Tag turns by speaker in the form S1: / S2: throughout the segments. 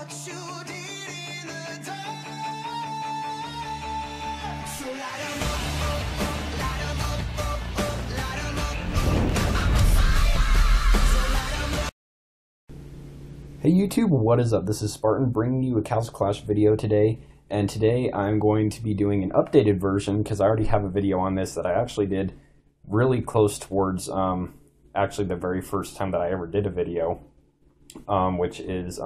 S1: what you did in the dark. So light 'em up, oh, oh, light 'em up, oh, oh, light 'em up. I'm on fire. So light 'em up.
S2: Hey YouTube, what is up? This is Spartan bringing you a Castle Clash video today, and today I'm going to be doing an updated version because I already have a video on this that I actually did really close towards actually the very first time that I ever did a video, which is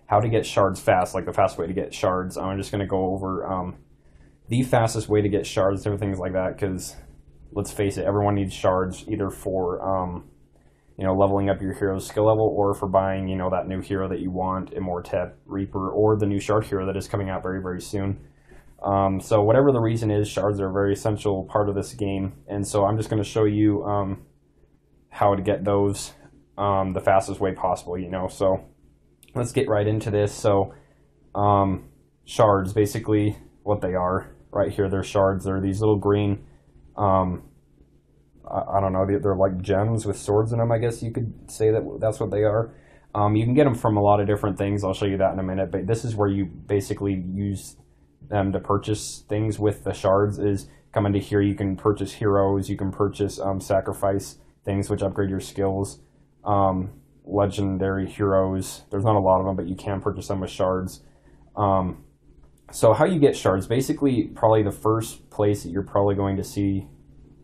S2: how to get shards fast, like the fast way to get shards. I'm just going to go over the fastest way to get shards, different things like that, because let's face it, everyone needs shards either for you know, leveling up your hero's skill level, or for buying, you know, that new hero that you want, Immortet Reaper, or the new shard hero that is coming out very, very soon. So whatever the reason is, shards are a very essential part of this game, and so I'm just going to show you how to get those the fastest way possible, you know. So let's get right into this. So shards, basically what they are right here, they're shards. They're these little green I don't know, they're like gems with swords in them, I guess you could say that's what they are. You can get them from a lot of different things. I'll show you that in a minute, but this is where you basically use them to purchase things with the shards. Is come into here, you can purchase heroes, you can purchase sacrifice things which upgrade your skills, legendary heroes. There's not a lot of them, but you can purchase them with shards. So how you get shards, basically probably the first place that you're probably going to see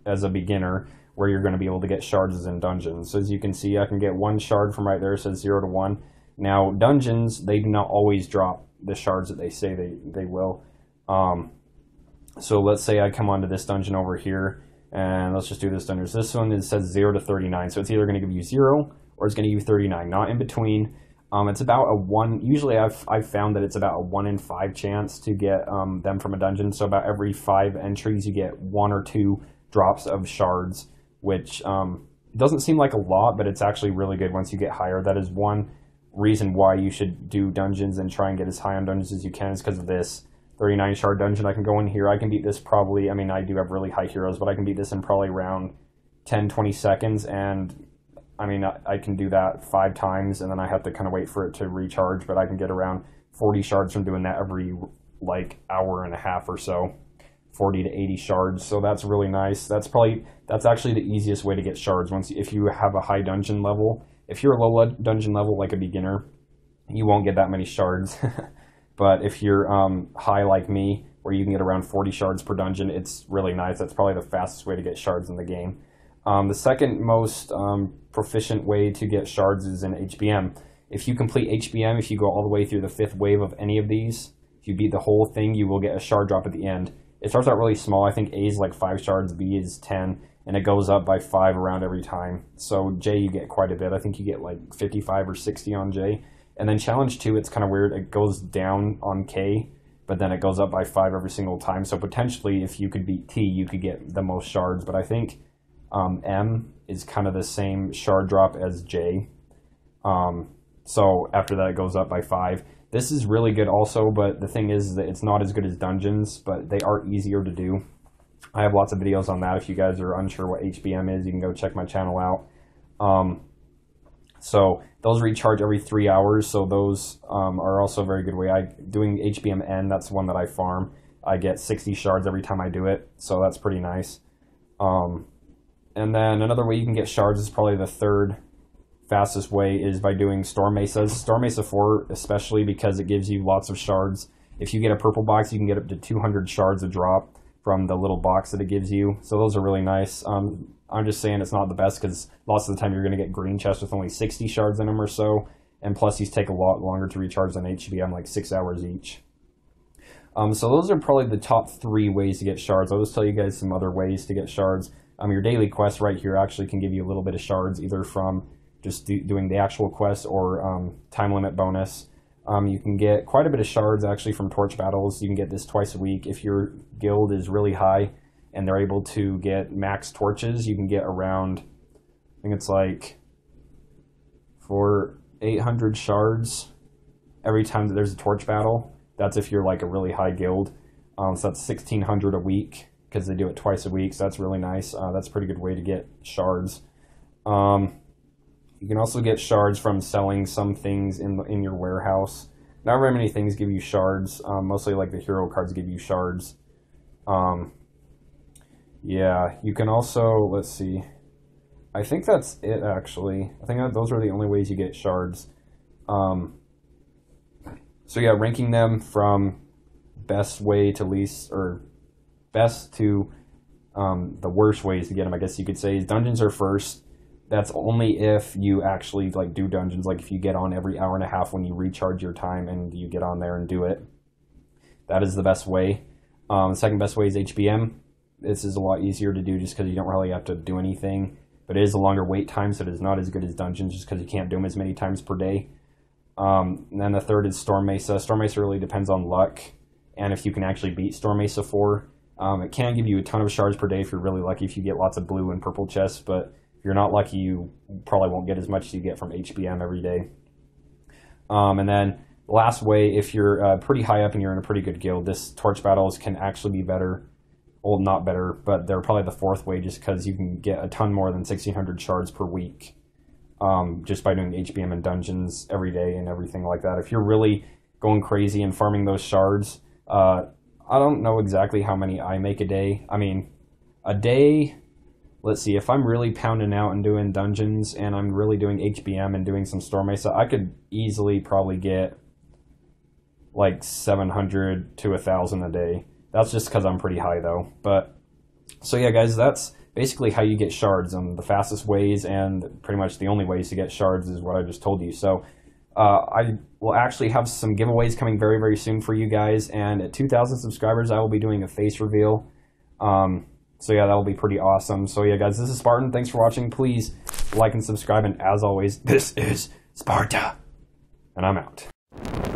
S2: as a beginner where you're going to be able to get shards is in dungeons. So as you can see, I can get one shard from right there. It says 0 to 1. Now dungeons, they do not always drop the shards that they say they will. So let's say I come onto this dungeon over here, and let's just do this dungeon. So this one says 0 to 39. So it's either going to give you 0 or it's going to give you 39, not in between. It's about a 1. Usually I've found that it's about a 1 in 5 chance to get them from a dungeon. So about every 5 entries you get 1 or 2 drops of shards, which doesn't seem like a lot, but it's actually really good once you get higher. That is one reason why you should do dungeons and try and get as high on dungeons as you can, is because of this 39 shard dungeon. I can go in here, I can beat this probably, I mean, I do have really high heroes, but I can beat this in probably around 10-20 seconds, and I mean, I can do that 5 times, and then I have to kind of wait for it to recharge, but I can get around 40 shards from doing that every like hour and a half or so. 40 to 80 shards, so that's really nice. That's actually the easiest way to get shards. If you have a high dungeon level, if you're a low dungeon level like a beginner, you won't get that many shards. But if you're high like me, where you can get around 40 shards per dungeon, it's really nice. That's probably the fastest way to get shards in the game. The second most proficient way to get shards is in HBM. If you complete HBM, if you go all the way through the 5th wave of any of these, if you beat the whole thing, you will get a shard drop at the end. It starts out really small. I think A is like 5 shards, B is 10, and it goes up by 5 around every time. So J, you get quite a bit. I think you get like 55 or 60 on J. And then challenge 2, it's kind of weird. It goes down on K, but then it goes up by 5 every single time. So potentially, if you could beat T, you could get the most shards. But I think M is kind of the same shard drop as J. So after that, it goes up by 5. This is really good also, but the thing is that it's not as good as dungeons, but they are easier to do. I have lots of videos on that. If you guys are unsure what HBM is, you can go check my channel out. So those recharge every 3 hours, so those are also a very good way. Doing HBMN, that's one that I farm. I get 60 shards every time I do it, so that's pretty nice. And then another way you can get shards is probably the third fastest way, is by doing Storm Mesas. Storm Mesa 4 especially, because it gives you lots of shards. If you get a purple box, you can get up to 200 shards a drop from the little box that it gives you. So those are really nice. I'm just saying it's not the best, because lots of the time you're going to get green chests with only 60 shards in them or so. And plus these take a lot longer to recharge than HBM, like 6 hours each. So those are probably the top 3 ways to get shards. I'll just tell you guys some other ways to get shards. Your daily quest right here actually can give you a little bit of shards, either from just doing the actual quest or time limit bonus. You can get quite a bit of shards actually from torch battles. You can get this twice a week. If your guild is really high and they're able to get max torches, you can get around, I think it's like for 800 shards every time that there's a torch battle. That's if you're like a really high guild. So that's 1600 a week, because they do it twice a week, so that's really nice. That's a pretty good way to get shards. You can also get shards from selling some things in your warehouse. not very many things give you shards. Mostly like the hero cards give you shards. Yeah, you can also, let's see. I think that's it, actually. I think that those are the only ways you get shards. So yeah, ranking them from best way to least, or best to the worst ways to get them, I guess you could say, is dungeons are first. That's only if you actually like do dungeons, like if you get on every hour and a half when you recharge your time and you get on there and do it. That is the best way. The second best way is HBM. This is a lot easier to do just because you don't really have to do anything. But it is a longer wait time, so it is not as good as dungeons just because you can't do them as many times per day. And then the third is Storm Mesa. Storm Mesa really depends on luck and if you can actually beat Storm Mesa 4. It can give you a ton of shards per day if you're really lucky, if you get lots of blue and purple chests, but if you're not lucky, you probably won't get as much as you get from HBM every day. And then the last way, if you're pretty high up and you're in a pretty good guild, this torch battles can actually be better. Well, not better, but they're probably the fourth way just because you can get a ton more than 1,600 shards per week just by doing HBM and dungeons every day and everything like that. If you're really going crazy and farming those shards, I don't know exactly how many I make a day. I mean, a day, let's see, if I'm really pounding out and doing dungeons and I'm really doing HBM and doing some Storm Mesa, I could easily probably get like 700 to 1,000 a day. That's just because I'm pretty high though. But so yeah, guys, that's basically how you get shards. The fastest ways and pretty much the only ways to get shards is what I just told you. So I will actually have some giveaways coming very, very soon for you guys. And at 2,000 subscribers, I will be doing a face reveal. So yeah, that will be pretty awesome. So yeah, guys, this is Spartan. Thanks for watching. Please like and subscribe. And as always, this is Sparta. And I'm out.